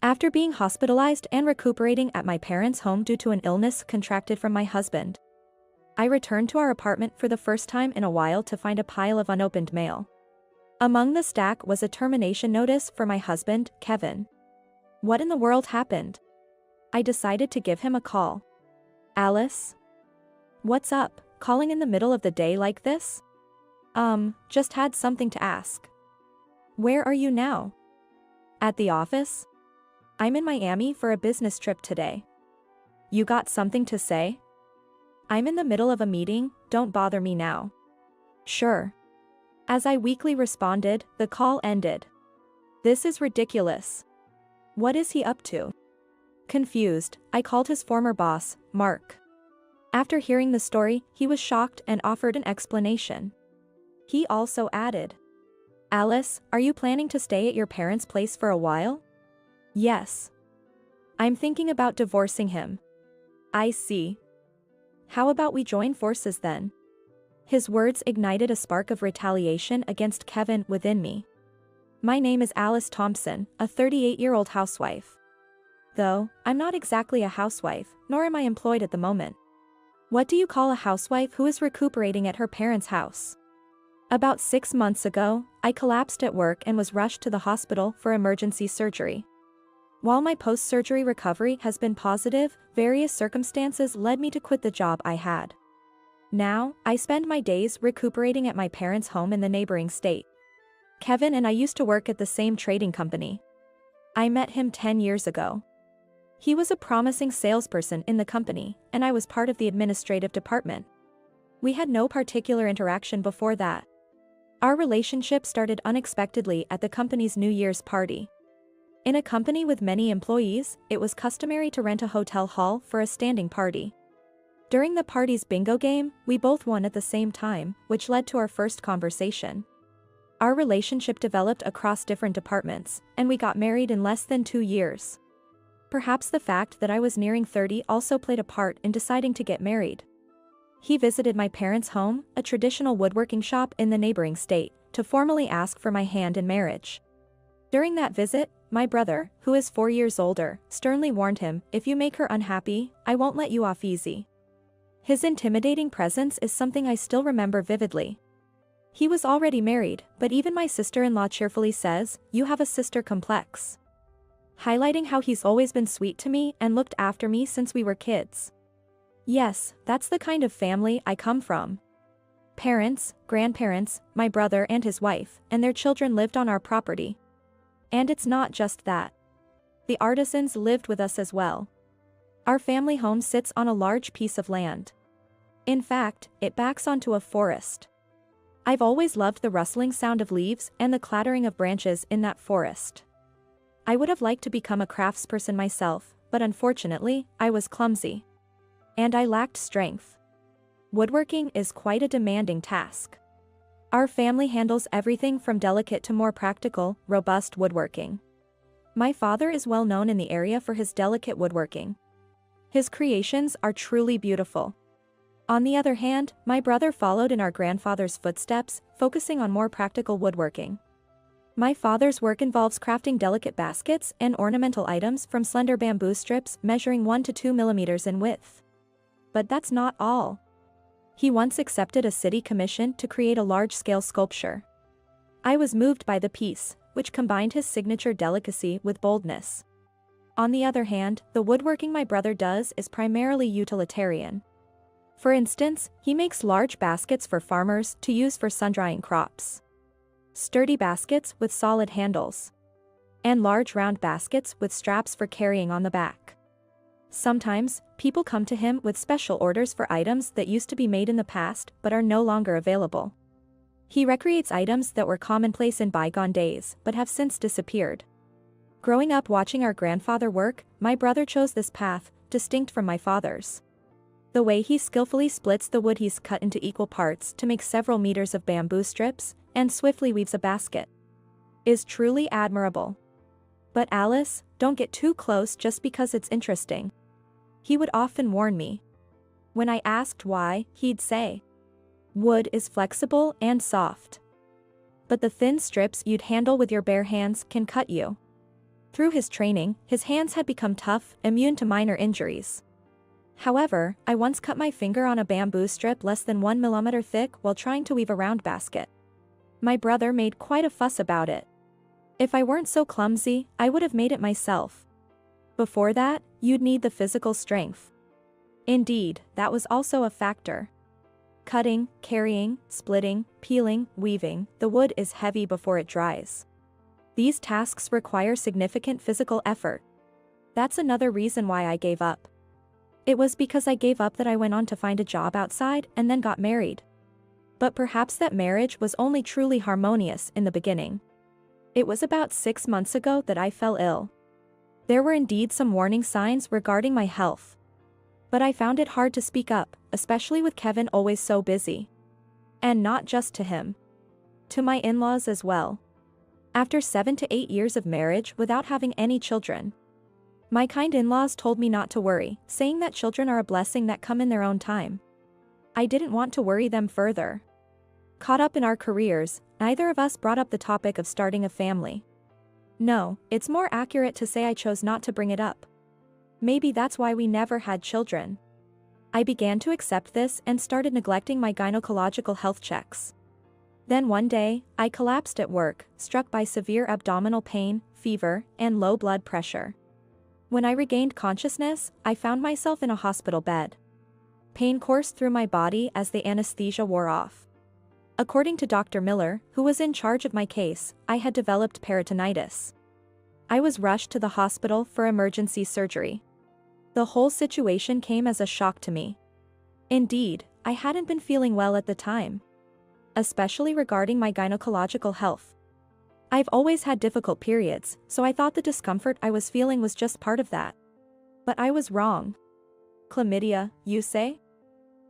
After being hospitalized and recuperating at my parents' home due to an illness contracted from my husband, I returned to our apartment for the first time in a while to find a pile of unopened mail. Among the stack was a termination notice for my husband, Kevin. What in the world happened? I decided to give him a call. Alice? What's up, calling in the middle of the day like this? Just had something to ask. Where are you now? At the office? I'm in Miami for a business trip today. You got something to say? I'm in the middle of a meeting, don't bother me now. Sure. As I weakly responded, the call ended. This is ridiculous. What is he up to? Confused, I called his former boss, Mark. After hearing the story, he was shocked and offered an explanation. He also added, Alice, are you planning to stay at your parents' place for a while? Yes. I'm thinking about divorcing him. I see. How about we join forces then? His words ignited a spark of retaliation against Kevin within me. My name is Alice Thompson, a 38-year-old housewife. Though, I'm not exactly a housewife, nor am I employed at the moment. What do you call a housewife who is recuperating at her parents' house? About 6 months ago, I collapsed at work and was rushed to the hospital for emergency surgery. While my post-surgery recovery has been positive, various circumstances led me to quit the job I had. Now, I spend my days recuperating at my parents' home in the neighboring state. Kevin and I used to work at the same trading company. I met him 10 years ago. He was a promising salesperson in the company, and I was part of the administrative department. We had no particular interaction before that. Our relationship started unexpectedly at the company's New Year's party. In a company with many employees, it was customary to rent a hotel hall for a standing party. During the party's bingo game, we both won at the same time, which led to our first conversation. Our relationship developed across different departments, and we got married in less than 2 years. Perhaps the fact that I was nearing 30 also played a part in deciding to get married. He visited my parents' home, a traditional woodworking shop in the neighboring state, to formally ask for my hand in marriage. During that visit, my brother, who is 4 years older, sternly warned him, if you make her unhappy, I won't let you off easy. His intimidating presence is something I still remember vividly. He was already married, but even my sister-in-law cheerfully says, you have a sister complex. Highlighting how he's always been sweet to me and looked after me since we were kids. Yes, that's the kind of family I come from. Parents, grandparents, my brother and his wife, and their children lived on our property. And it's not just that. The artisans lived with us as well. Our family home sits on a large piece of land. In fact, it backs onto a forest. I've always loved the rustling sound of leaves and the clattering of branches in that forest. I would have liked to become a craftsperson myself, but unfortunately, I was clumsy. And I lacked strength. Woodworking is quite a demanding task. Our family handles everything from delicate to more practical, robust woodworking. My father is well known in the area for his delicate woodworking. His creations are truly beautiful. On the other hand, my brother followed in our grandfather's footsteps, focusing on more practical woodworking. My father's work involves crafting delicate baskets and ornamental items from slender bamboo strips measuring 1 to 2 millimeters in width. But that's not all. He once accepted a city commission to create a large-scale sculpture. I was moved by the piece, which combined his signature delicacy with boldness. On the other hand, the woodworking my brother does is primarily utilitarian. For instance, he makes large baskets for farmers to use for sun-drying crops. Sturdy baskets with solid handles. And large round baskets with straps for carrying on the back. Sometimes, people come to him with special orders for items that used to be made in the past but are no longer available. He recreates items that were commonplace in bygone days but have since disappeared. Growing up watching our grandfather work, my brother chose this path, distinct from my father's. The way he skillfully splits the wood he's cut into equal parts to make several meters of bamboo strips, and swiftly weaves a basket, is truly admirable. But Alice, don't get too close just because it's interesting. He would often warn me. When I asked why, he'd say, wood is flexible and soft. But the thin strips you'd handle with your bare hands can cut you. Through his training, his hands had become tough, immune to minor injuries. However, I once cut my finger on a bamboo strip less than 1 millimeter thick while trying to weave a round basket. My brother made quite a fuss about it. If I weren't so clumsy, I would have made it myself. Before that, you'd need the physical strength. Indeed, that was also a factor. Cutting, carrying, splitting, peeling, weaving, the wood is heavy before it dries. These tasks require significant physical effort. That's another reason why I gave up. It was because I gave up that I went on to find a job outside and then got married. But perhaps that marriage was only truly harmonious in the beginning. It was about 6 months ago that I fell ill. There were indeed some warning signs regarding my health. But I found it hard to speak up, especially with Kevin always so busy. And not just to him. To my in-laws as well. After 7 to 8 years of marriage without having any children, my kind in-laws told me not to worry, saying that children are a blessing that come in their own time. I didn't want to worry them further. Caught up in our careers, neither of us brought up the topic of starting a family. No, it's more accurate to say I chose not to bring it up. Maybe that's why we never had children. I began to accept this and started neglecting my gynecological health checks. Then one day, I collapsed at work, struck by severe abdominal pain, fever, and low blood pressure. When I regained consciousness, I found myself in a hospital bed. Pain coursed through my body as the anesthesia wore off. According to Dr. Miller, who was in charge of my case, I had developed peritonitis. I was rushed to the hospital for emergency surgery. The whole situation came as a shock to me. Indeed, I hadn't been feeling well at the time. Especially regarding my gynecological health. I've always had difficult periods, so I thought the discomfort I was feeling was just part of that. But I was wrong. Chlamydia, you say?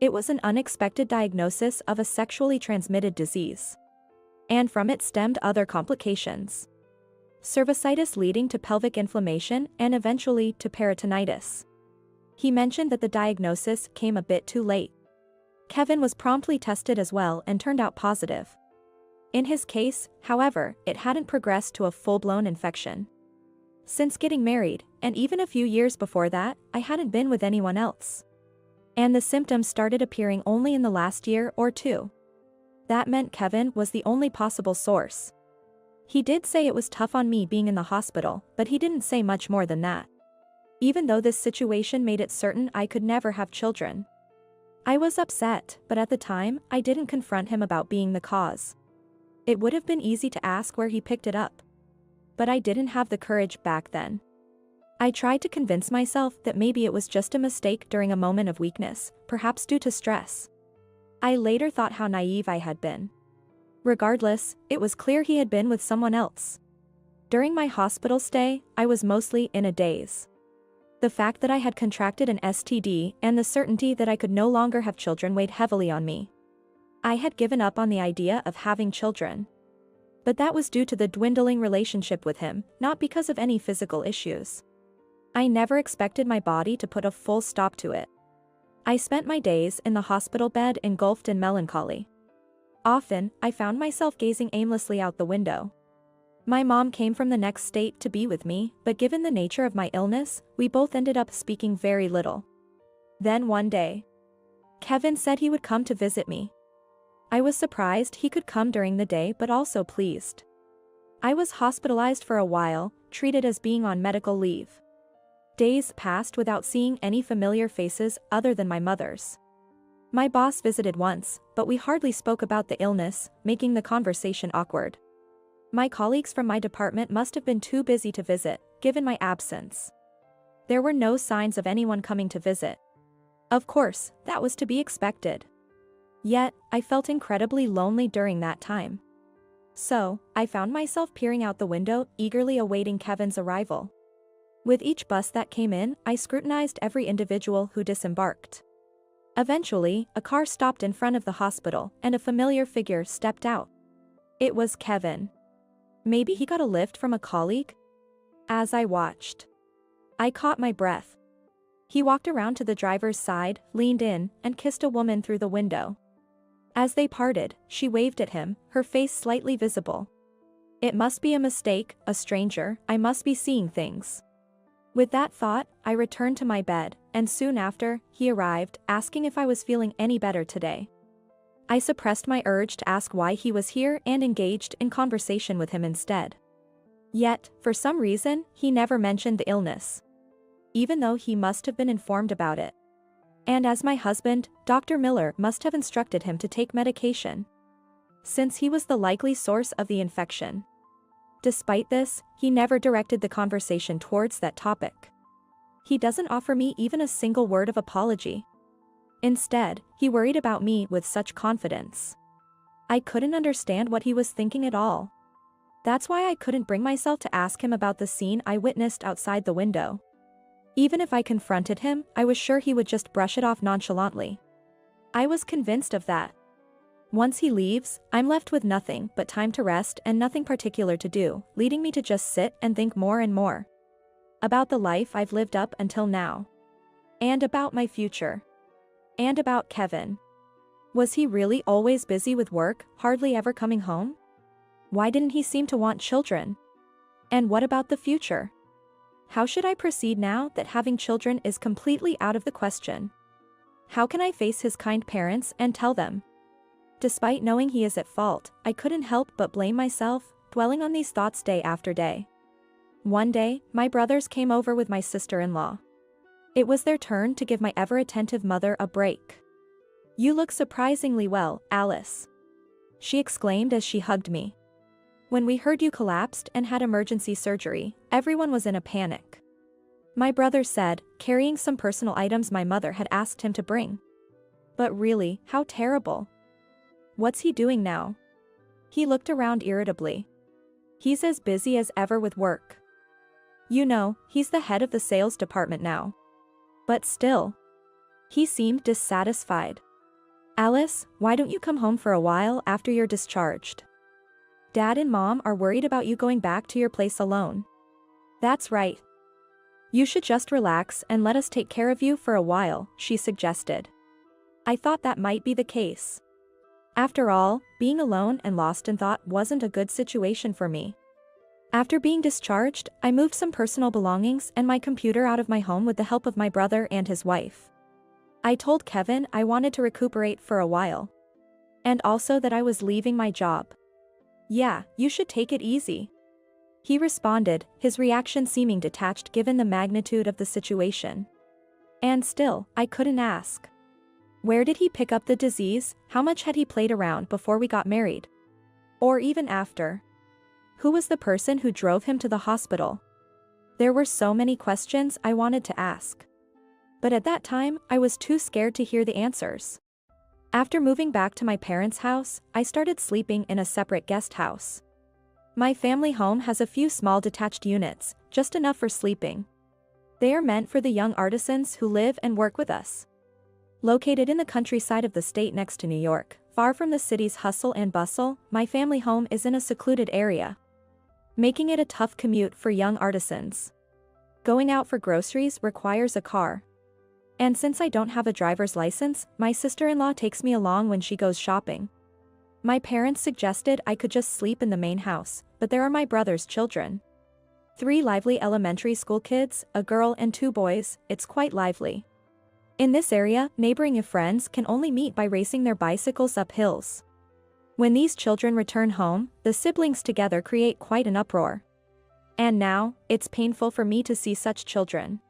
It was an unexpected diagnosis of a sexually transmitted disease. And from it stemmed other complications. Cervicitis leading to pelvic inflammation and eventually to peritonitis. He mentioned that the diagnosis came a bit too late. Kevin was promptly tested as well and turned out positive. In his case, however, it hadn't progressed to a full-blown infection. Since getting married, and even a few years before that, I hadn't been with anyone else. And the symptoms started appearing only in the last year or two. That meant Kevin was the only possible source. He did say it was tough on me being in the hospital, but he didn't say much more than that. Even though this situation made it certain I could never have children. I was upset, but at the time, I didn't confront him about being the cause. It would have been easy to ask where he picked it up. But I didn't have the courage back then. I tried to convince myself that maybe it was just a mistake during a moment of weakness, perhaps due to stress. I later thought how naive I had been. Regardless, it was clear he had been with someone else. During my hospital stay, I was mostly in a daze. The fact that I had contracted an STD and the certainty that I could no longer have children weighed heavily on me. I had given up on the idea of having children. But that was due to the dwindling relationship with him, not because of any physical issues. I never expected my body to put a full stop to it. I spent my days in the hospital bed engulfed in melancholy. Often, I found myself gazing aimlessly out the window. My mom came from the next state to be with me, but given the nature of my illness, we both ended up speaking very little. Then one day, Kevin said he would come to visit me. I was surprised he could come during the day but also pleased. I was hospitalized for a while, treated as being on medical leave. Days passed without seeing any familiar faces other than my mother's. My boss visited once, but we hardly spoke about the illness, making the conversation awkward. My colleagues from my department must have been too busy to visit, given my absence. There were no signs of anyone coming to visit. Of course, that was to be expected. Yet, I felt incredibly lonely during that time. So, I found myself peering out the window, eagerly awaiting Kevin's arrival. With each bus that came in, I scrutinized every individual who disembarked. Eventually, a car stopped in front of the hospital, and a familiar figure stepped out. It was Kevin. Maybe he got a lift from a colleague? As I watched, I caught my breath. He walked around to the driver's side, leaned in, and kissed a woman through the window. As they parted, she waved at him, her face slightly visible. It must be a mistake, a stranger, I must be seeing things. With that thought, I returned to my bed, and soon after, he arrived, asking if I was feeling any better today. I suppressed my urge to ask why he was here and engaged in conversation with him instead. Yet, for some reason, he never mentioned the illness, even though he must have been informed about it. And as my husband, Dr. Miller must have instructed him to take medication, since he was the likely source of the infection. Despite this, he never directed the conversation towards that topic. He doesn't offer me even a single word of apology. Instead, he worried about me with such confidence. I couldn't understand what he was thinking at all. That's why I couldn't bring myself to ask him about the scene I witnessed outside the window. Even if I confronted him, I was sure he would just brush it off nonchalantly. I was convinced of that. Once he leaves, I'm left with nothing but time to rest and nothing particular to do, leading me to just sit and think more and more about the life I've lived up until now. And about my future. And about Kevin. Was he really always busy with work, hardly ever coming home? Why didn't he seem to want children? And what about the future? How should I proceed now that having children is completely out of the question? How can I face his kind parents and tell them? Despite knowing he is at fault, I couldn't help but blame myself, dwelling on these thoughts day after day. One day, my brothers came over with my sister-in-law. It was their turn to give my ever-attentive mother a break. "You look surprisingly well, Alice," she exclaimed as she hugged me. "When we heard you collapsed and had emergency surgery, everyone was in a panic," my brother said, carrying some personal items my mother had asked him to bring. "But really, how terrible. What's he doing now?" He looked around irritably. "He's as busy as ever with work. You know, he's the head of the sales department now. But still." He seemed dissatisfied. "Alice, why don't you come home for a while after you're discharged? Dad and Mom are worried about you going back to your place alone." "That's right. You should just relax and let us take care of you for a while," she suggested. I thought that might be the case. After all, being alone and lost in thought wasn't a good situation for me. After being discharged, I moved some personal belongings and my computer out of my home with the help of my brother and his wife. I told Kevin I wanted to recuperate for a while. And also that I was leaving my job. "Yeah, you should take it easy," he responded, his reaction seeming detached given the magnitude of the situation. And still, I couldn't ask. Where did he pick up the disease? How much had he played around before we got married? Or even after? Who was the person who drove him to the hospital? There were so many questions I wanted to ask. But at that time, I was too scared to hear the answers. After moving back to my parents' house, I started sleeping in a separate guest house. My family home has a few small detached units, just enough for sleeping. They are meant for the young artisans who live and work with us. Located in the countryside of the state next to New York, far from the city's hustle and bustle, my family home is in a secluded area, making it a tough commute for young artisans. Going out for groceries requires a car. And since I don't have a driver's license, my sister-in-law takes me along when she goes shopping. My parents suggested I could just sleep in the main house, but there are my brother's children. 3 lively elementary school kids, a girl and 2 boys, it's quite lively. In this area, neighboring friends can only meet by racing their bicycles up hills. When these children return home, the siblings together create quite an uproar. And now, it's painful for me to see such children.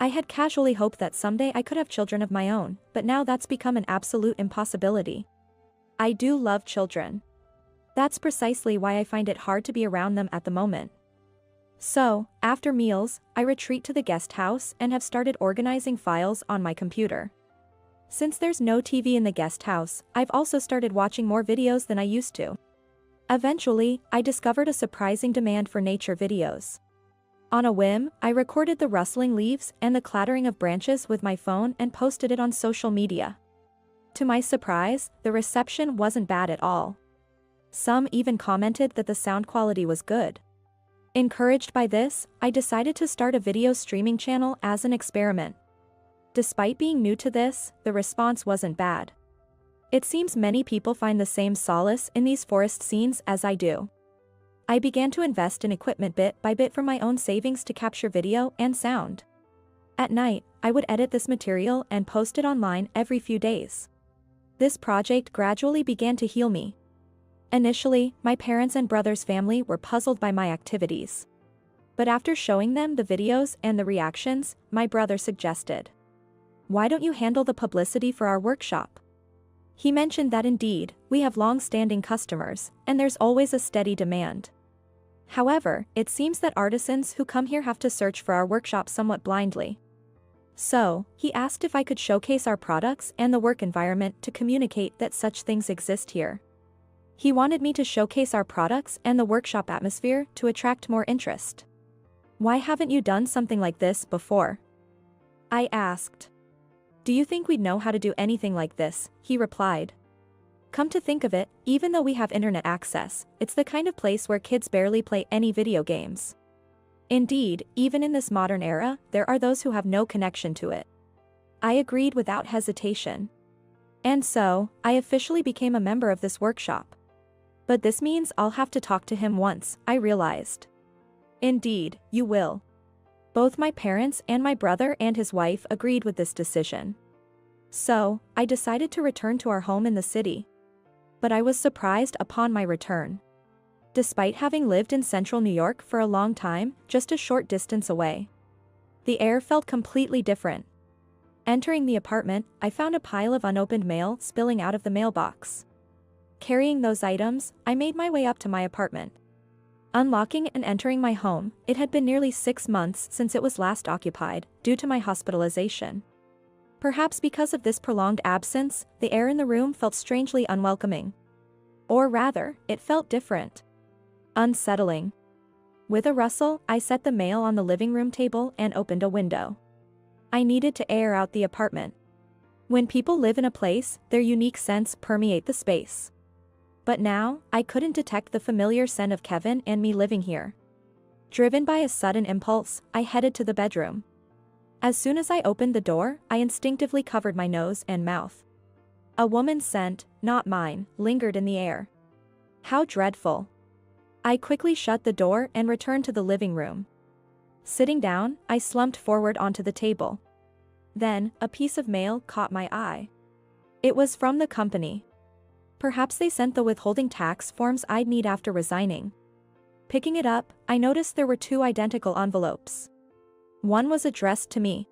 I had casually hoped that someday I could have children of my own, but now that's become an absolute impossibility. I do love children. That's precisely why I find it hard to be around them at the moment. So, after meals, I retreat to the guest house and have started organizing files on my computer. Since there's no TV in the guest house, I've also started watching more videos than I used to. Eventually, I discovered a surprising demand for nature videos. On a whim, I recorded the rustling leaves and the clattering of branches with my phone and posted it on social media. To my surprise, the reception wasn't bad at all. Some even commented that the sound quality was good. Encouraged by this, I decided to start a video streaming channel as an experiment. Despite being new to this, the response wasn't bad. It seems many people find the same solace in these forest scenes as I do. I began to invest in equipment bit by bit from my own savings to capture video and sound. At night, I would edit this material and post it online every few days. This project gradually began to heal me. Initially, my parents and brother's family were puzzled by my activities. But after showing them the videos and the reactions, my brother suggested, "Why don't you handle the publicity for our workshop?" He mentioned that indeed, we have long-standing customers, and there's always a steady demand. However, it seems that artisans who come here have to search for our workshop somewhat blindly. So, he asked if I could showcase our products and the work environment to communicate that such things exist here. He wanted me to showcase our products and the workshop atmosphere to attract more interest. "Why haven't you done something like this before?" I asked. "Do you think we'd know how to do anything like this?" he replied. "Come to think of it, even though we have internet access, it's the kind of place where kids barely play any video games. Indeed, even in this modern era, there are those who have no connection to it." I agreed without hesitation. And so, I officially became a member of this workshop. But this means I'll have to talk to him once, I realized. Indeed, you will. Both my parents and my brother and his wife agreed with this decision. So, I decided to return to our home in the city. But I was surprised upon my return. Despite having lived in central New York for a long time, just a short distance away, the air felt completely different. Entering the apartment, I found a pile of unopened mail spilling out of the mailbox. Carrying those items, I made my way up to my apartment. Unlocking and entering my home, it had been nearly 6 months since it was last occupied, due to my hospitalization. Perhaps because of this prolonged absence, the air in the room felt strangely unwelcoming. Or rather, it felt different. Unsettling. With a rustle, I set the mail on the living room table and opened a window. I needed to air out the apartment. When people live in a place, their unique scents permeate the space. But now, I couldn't detect the familiar scent of Kevin and me living here. Driven by a sudden impulse, I headed to the bedroom. As soon as I opened the door, I instinctively covered my nose and mouth. A woman's scent, not mine, lingered in the air. How dreadful. I quickly shut the door and returned to the living room. Sitting down, I slumped forward onto the table. Then, a piece of mail caught my eye. It was from the company. Perhaps they sent the withholding tax forms I'd need after resigning. Picking it up, I noticed there were 2 identical envelopes. One was addressed to me,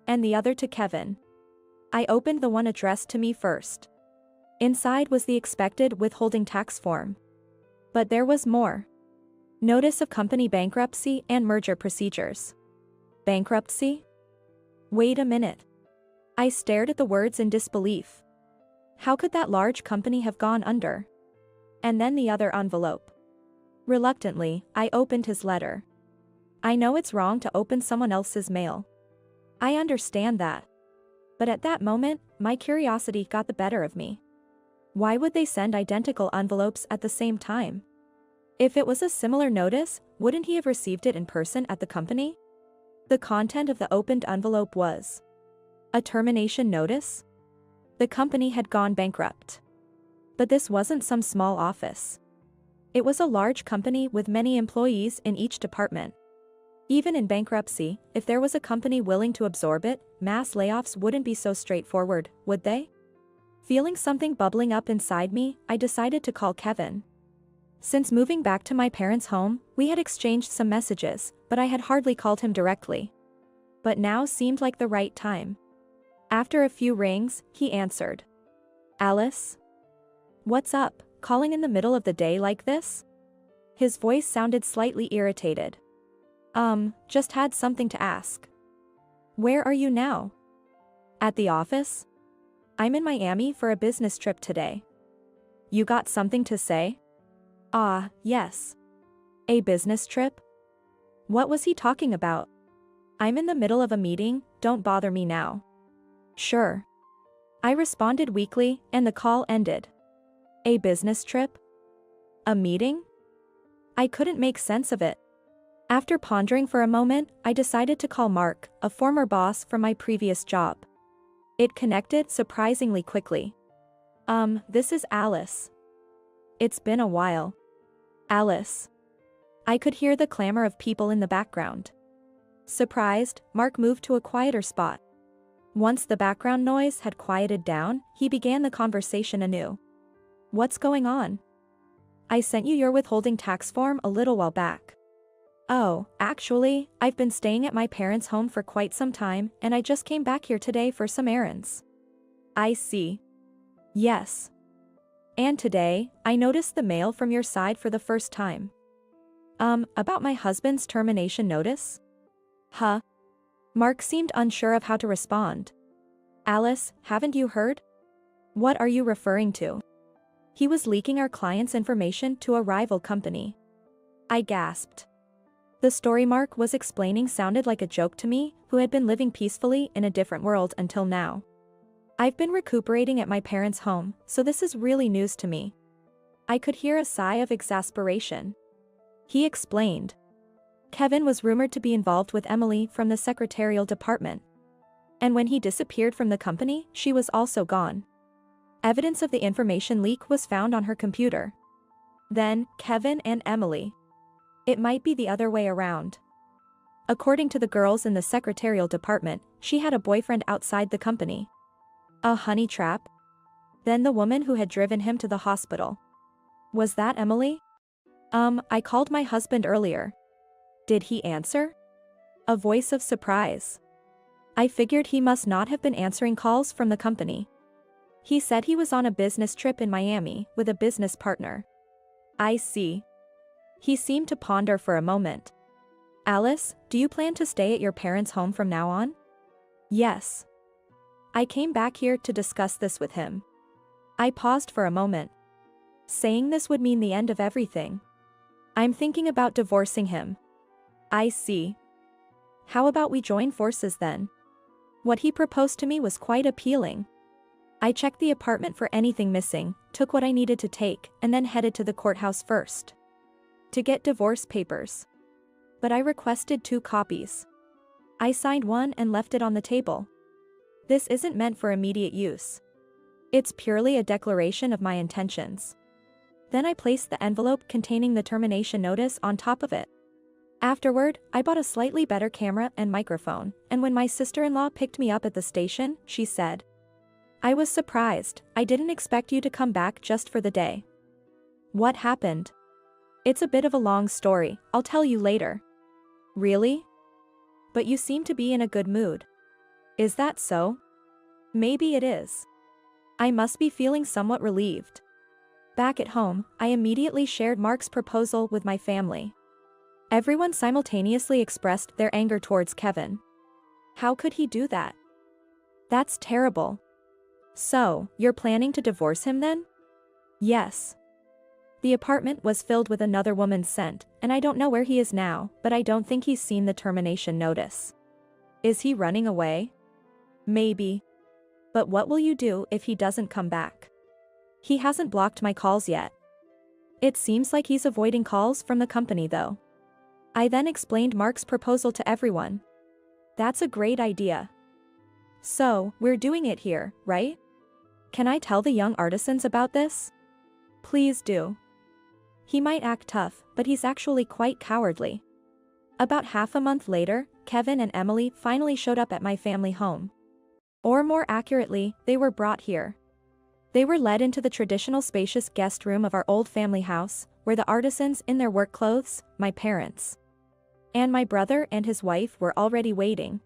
and the other to Kevin. I opened the one addressed to me first. Inside was the expected withholding tax form. But there was more. Notice of company bankruptcy and merger procedures. Bankruptcy? Wait a minute. I stared at the words in disbelief. How could that large company have gone under? And then the other envelope. Reluctantly, I opened his letter. I know it's wrong to open someone else's mail. I understand that. But at that moment, my curiosity got the better of me. Why would they send identical envelopes at the same time? If it was a similar notice, wouldn't he have received it in person at the company? The content of the opened envelope was a termination notice. The company had gone bankrupt. But this wasn't some small office. It was a large company with many employees in each department. Even in bankruptcy, if there was a company willing to absorb it, mass layoffs wouldn't be so straightforward, would they? Feeling something bubbling up inside me, I decided to call Kevin. Since moving back to my parents' home, we had exchanged some messages, but I had hardly called him directly. But now seemed like the right time. After a few rings, he answered. "Alice? What's up, calling in the middle of the day like this?" His voice sounded slightly irritated. Just had something to ask." "Where are you now?" "At the office. I'm in Miami for a business trip today." "You got something to say?" "Ah, yes. A business trip?" What was he talking about? "I'm in the middle of a meeting, don't bother me now." "Sure." I responded weakly, and the call ended. A business trip? A meeting? I couldn't make sense of it. After pondering for a moment, I decided to call Mark, a former boss from my previous job. It connected surprisingly quickly. This is Alice. It's been a while." "Alice. I could hear the clamor of people in the background. Surprised, Mark moved to a quieter spot. Once the background noise had quieted down, he began the conversation anew. What's going on? I sent you your withholding tax form a little while back. Oh, actually, I've been staying at my parents' home for quite some time, and I just came back here today for some errands. I see. Yes. And today, I noticed the mail from your side for the first time. About my husband's termination notice? Huh? Mark seemed unsure of how to respond. Alice, haven't you heard? What are you referring to? He was leaking our client's information to a rival company. I gasped. The story Mark was explaining sounded like a joke to me, who had been living peacefully in a different world until now. I've been recuperating at my parents' home, so this is really news to me. I could hear a sigh of exasperation. He explained. Kevin was rumored to be involved with Emily from the secretarial department. And when he disappeared from the company, she was also gone. Evidence of the information leak was found on her computer. Then, Kevin and Emily. It might be the other way around. According to the girls in the secretarial department, she had a boyfriend outside the company. A honey trap? Then the woman who had driven him to the hospital. Was that Emily? I called my husband earlier. Did he answer? A voice of surprise. I figured he must not have been answering calls from the company. He said he was on a business trip in Miami with a business partner. I see. He seemed to ponder for a moment. Alice, do you plan to stay at your parents' home from now on? Yes. I came back here to discuss this with him. I paused for a moment. Saying this would mean the end of everything. I'm thinking about divorcing him. I see. How about we join forces then? What he proposed to me was quite appealing. I checked the apartment for anything missing, took what I needed to take, and then headed to the courthouse first. To get divorce papers. But I requested 2 copies. I signed one and left it on the table. This isn't meant for immediate use. It's purely a declaration of my intentions. Then I placed the envelope containing the termination notice on top of it. Afterward, I bought a slightly better camera and microphone, and when my sister-in-law picked me up at the station, she said, I was surprised, I didn't expect you to come back just for the day. What happened? It's a bit of a long story, I'll tell you later. Really? But you seem to be in a good mood. Is that so? Maybe it is. I must be feeling somewhat relieved. Back at home, I immediately shared Mark's proposal with my family. Everyone simultaneously expressed their anger towards Kevin. How could he do that? That's terrible. So, you're planning to divorce him then? Yes. The apartment was filled with another woman's scent, and I don't know where he is now, but I don't think he's seen the termination notice. Is he running away? Maybe. But what will you do if he doesn't come back? He hasn't blocked my calls yet. It seems like he's avoiding calls from the company though. I then explained Mark's proposal to everyone. That's a great idea. So, we're doing it here, right? Can I tell the young artisans about this? Please do. He might act tough, but he's actually quite cowardly. About half a month later, Kevin and Emily finally showed up at my family home. Or more accurately, they were brought here. They were led into the traditional spacious guest room of our old family house, where the artisans in their work clothes, my parents, and my brother and his wife were already waiting.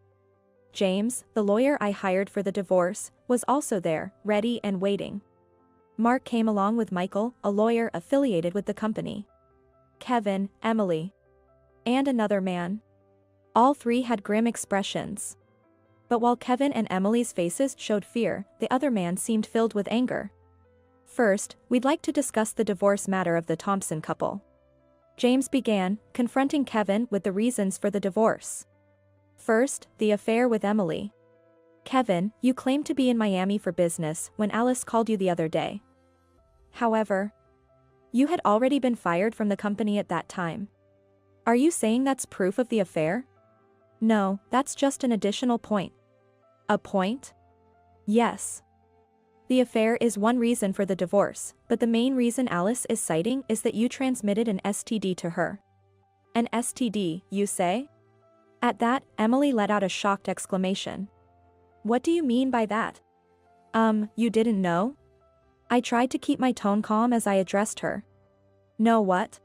James, the lawyer I hired for the divorce, was also there, ready and waiting. Mark came along with Michael, a lawyer affiliated with the company. Kevin, Emily, and another man. All 3 had grim expressions. But while Kevin and Emily's faces showed fear, the other man seemed filled with anger. First, we'd like to discuss the divorce matter of the Thompson couple. James began, confronting Kevin with the reasons for the divorce. First, the affair with Emily. Kevin, you claimed to be in Miami for business when Alice called you the other day. However, you had already been fired from the company at that time. Are you saying that's proof of the affair? No, that's just an additional point. A point? Yes. The affair is one reason for the divorce, but the main reason Alice is citing is that you transmitted an STD to her. An STD, you say? At that, Emily let out a shocked exclamation. What do you mean by that? You didn't know? I tried to keep my tone calm as I addressed her. No, what?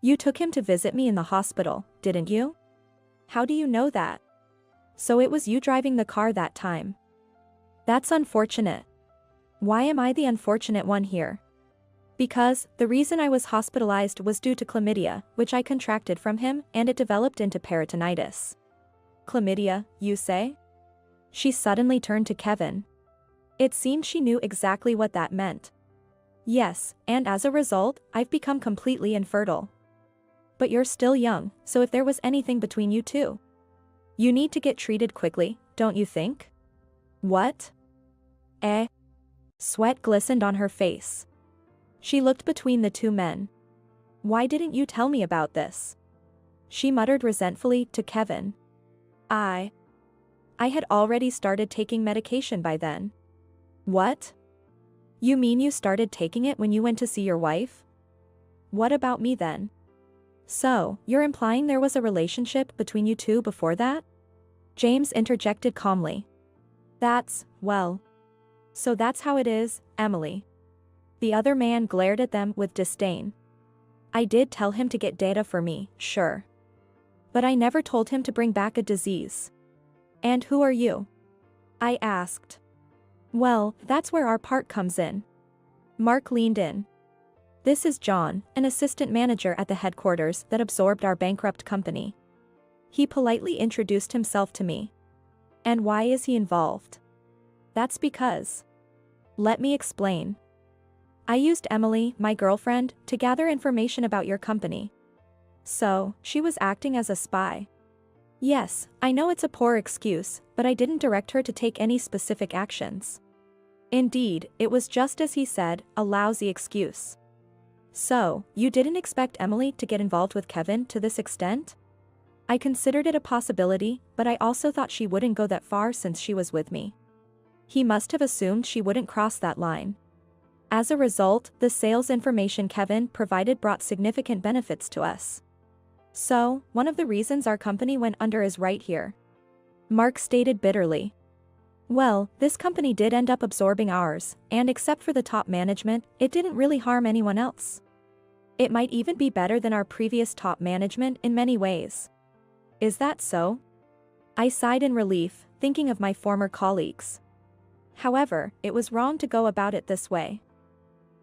You took him to visit me in the hospital, didn't you? How do you know that? So it was you driving the car that time. That's unfortunate. Why am I the unfortunate one here? Because, the reason I was hospitalized was due to chlamydia, which I contracted from him, and it developed into peritonitis. Chlamydia, you say? She suddenly turned to Kevin. It seemed she knew exactly what that meant. Yes, and as a result, I've become completely infertile. But you're still young, so if there was anything between you two, you need to get treated quickly, don't you think? What? Sweat glistened on her face. She looked between the two men. Why didn't you tell me about this? She muttered resentfully to Kevin. I had already started taking medication by then. What? You mean you started taking it when you went to see your wife? What about me then? So, you're implying there was a relationship between you two before that? James interjected calmly. So that's how it is, Emily. The other man glared at them with disdain. I did tell him to get data for me, sure. But I never told him to bring back a disease. And who are you? I asked. Well, that's where our part comes in. Mark leaned in. This is John, an assistant manager at the headquarters that absorbed our bankrupt company. He politely introduced himself to me. And why is he involved? That's because. Let me explain. I used Emily, my girlfriend, to gather information about your company. So, she was acting as a spy. Yes, I know it's a poor excuse, but I didn't direct her to take any specific actions. Indeed, it was just as he said, a lousy excuse. So, you didn't expect Emily to get involved with Kevin to this extent? I considered it a possibility, but I also thought she wouldn't go that far since she was with me. He must have assumed she wouldn't cross that line. As a result, the sales information Kevin provided brought significant benefits to us. So, one of the reasons our company went under is right here. Mark stated bitterly. Well, this company did end up absorbing ours, and except for the top management, it didn't really harm anyone else. It might even be better than our previous top management in many ways. Is that so? I sighed in relief, thinking of my former colleagues. However, it was wrong to go about it this way.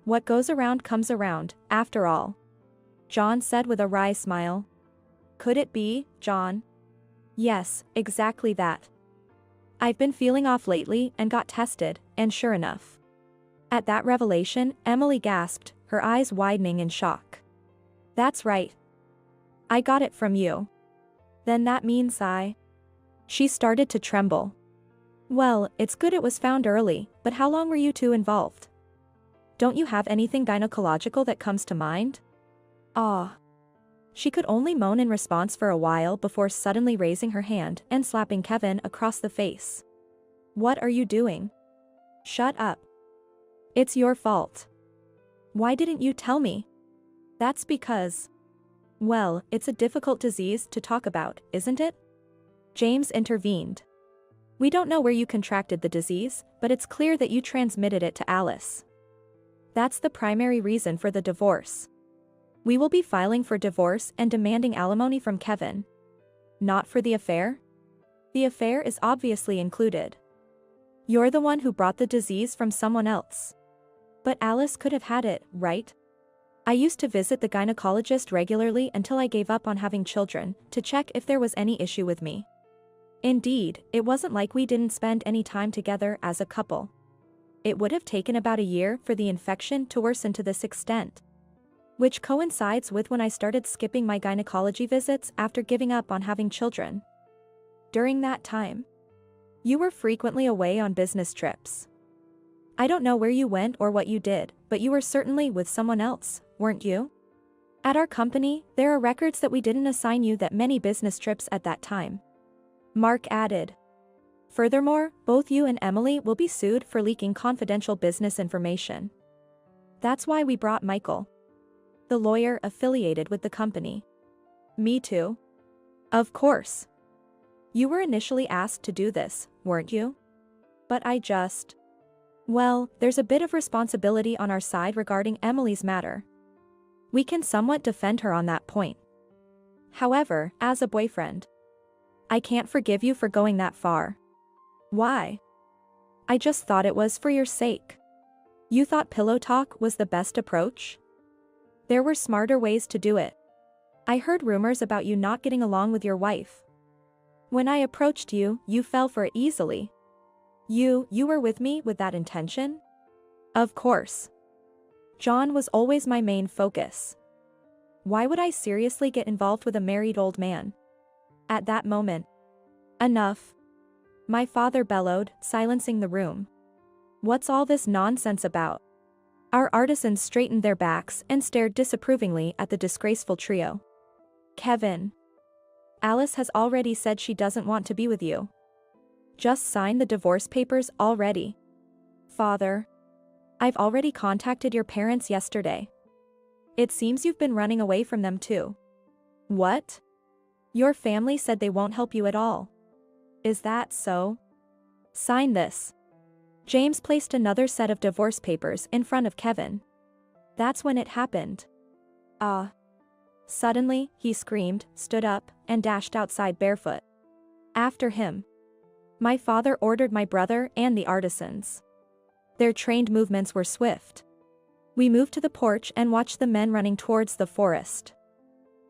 What goes around comes around, after all. John said with a wry smile. Could it be, John? Yes, exactly that. I've been feeling off lately and got tested, and sure enough. At that revelation, Emily gasped, her eyes widening in shock. That's right. I got it from you. Then that means She started to tremble. Well, it's good it was found early, but how long were you two involved? Don't you have anything gynecological that comes to mind? She could only moan in response for a while before suddenly raising her hand and slapping Kevin across the face. What are you doing? Shut up. It's your fault. Why didn't you tell me? That's because. Well, it's a difficult disease to talk about, isn't it? James intervened. We don't know where you contracted the disease, but it's clear that you transmitted it to Alice. That's the primary reason for the divorce. We will be filing for divorce and demanding alimony from Kevin. Not for the affair? The affair is obviously included. You're the one who brought the disease from someone else. But Alice could have had it, right? I used to visit the gynecologist regularly until I gave up on having children, to check if there was any issue with me. Indeed, it wasn't like we didn't spend any time together as a couple. It would have taken about a year for the infection to worsen to this extent. Which coincides with when I started skipping my gynecology visits after giving up on having children. During that time, you were frequently away on business trips. I don't know where you went or what you did, but you were certainly with someone else, weren't you? At our company, there are records that we didn't assign you that many business trips at that time. Mark added. Furthermore, both you and Emily will be sued for leaking confidential business information. That's why we brought Michael, the lawyer affiliated with the company. Me too. Of course. You were initially asked to do this, weren't you? But well, there's a bit of responsibility on our side regarding Emily's matter. We can somewhat defend her on that point. However, as a boyfriend, I can't forgive you for going that far. Why? I just thought it was for your sake. You thought pillow talk was the best approach? There were smarter ways to do it. I heard rumors about you not getting along with your wife. When I approached you, you fell for it easily. You were with me with that intention? Of course. John was always my main focus. Why would I seriously get involved with a married old man? At that moment. Enough. My father bellowed, silencing the room. What's all this nonsense about? Our artisans straightened their backs and stared disapprovingly at the disgraceful trio. Kevin. Alice has already said she doesn't want to be with you. Just sign the divorce papers already. Father. I've already contacted your parents yesterday. It seems you've been running away from them too. What? Your family said they won't help you at all. Is that so? Sign this. James placed another set of divorce papers in front of Kevin. That's when it happened. Suddenly, he screamed, stood up, and dashed outside barefoot. After him. My father ordered my brother and the artisans. Their trained movements were swift. We moved to the porch and watched the men running towards the forest.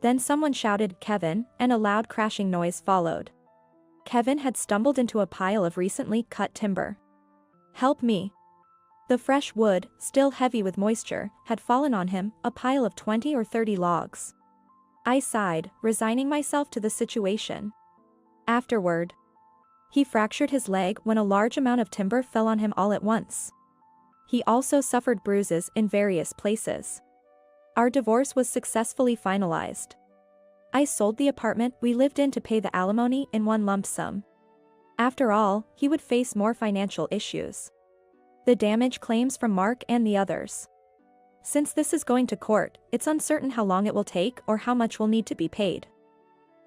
Then someone shouted, "Kevin," and a loud crashing noise followed. Kevin had stumbled into a pile of recently cut timber. Help me. The fresh wood, still heavy with moisture, had fallen on him, a pile of 20 or 30 logs. I sighed, resigning myself to the situation. Afterward, he fractured his leg when a large amount of timber fell on him all at once. He also suffered bruises in various places. Our divorce was successfully finalized. I sold the apartment we lived in to pay the alimony in one lump sum. After all, he would face more financial issues. The damage claims from Mark and the others. Since this is going to court, it's uncertain how long it will take or how much will need to be paid.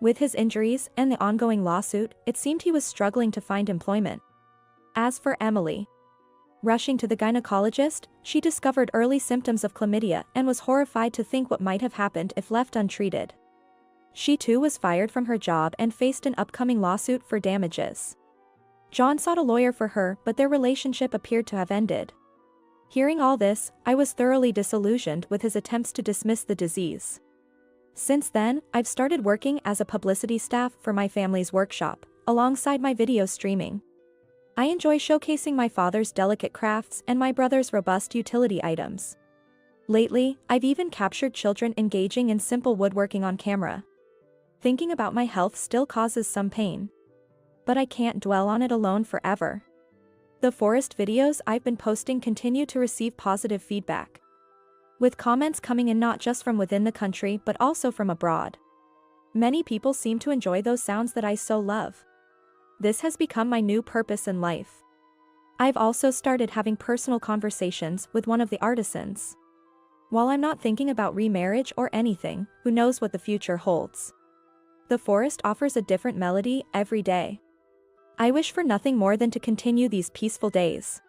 With his injuries and the ongoing lawsuit, it seemed he was struggling to find employment. As for Emily, rushing to the gynecologist, she discovered early symptoms of chlamydia and was horrified to think what might have happened if left untreated. She too was fired from her job and faced an upcoming lawsuit for damages. John sought a lawyer for her, but their relationship appeared to have ended. Hearing all this, I was thoroughly disillusioned with his attempts to dismiss the disease. Since then, I've started working as a publicity staff for my family's workshop, alongside my video streaming. I enjoy showcasing my father's delicate crafts and my brother's robust utility items. Lately, I've even captured children engaging in simple woodworking on camera. Thinking about my health still causes some pain. But I can't dwell on it alone forever. The forest videos I've been posting continue to receive positive feedback, with comments coming in not just from within the country but also from abroad. Many people seem to enjoy those sounds that I so love. This has become my new purpose in life. I've also started having personal conversations with one of the artisans. While I'm not thinking about remarriage or anything, who knows what the future holds. The forest offers a different melody every day. I wish for nothing more than to continue these peaceful days.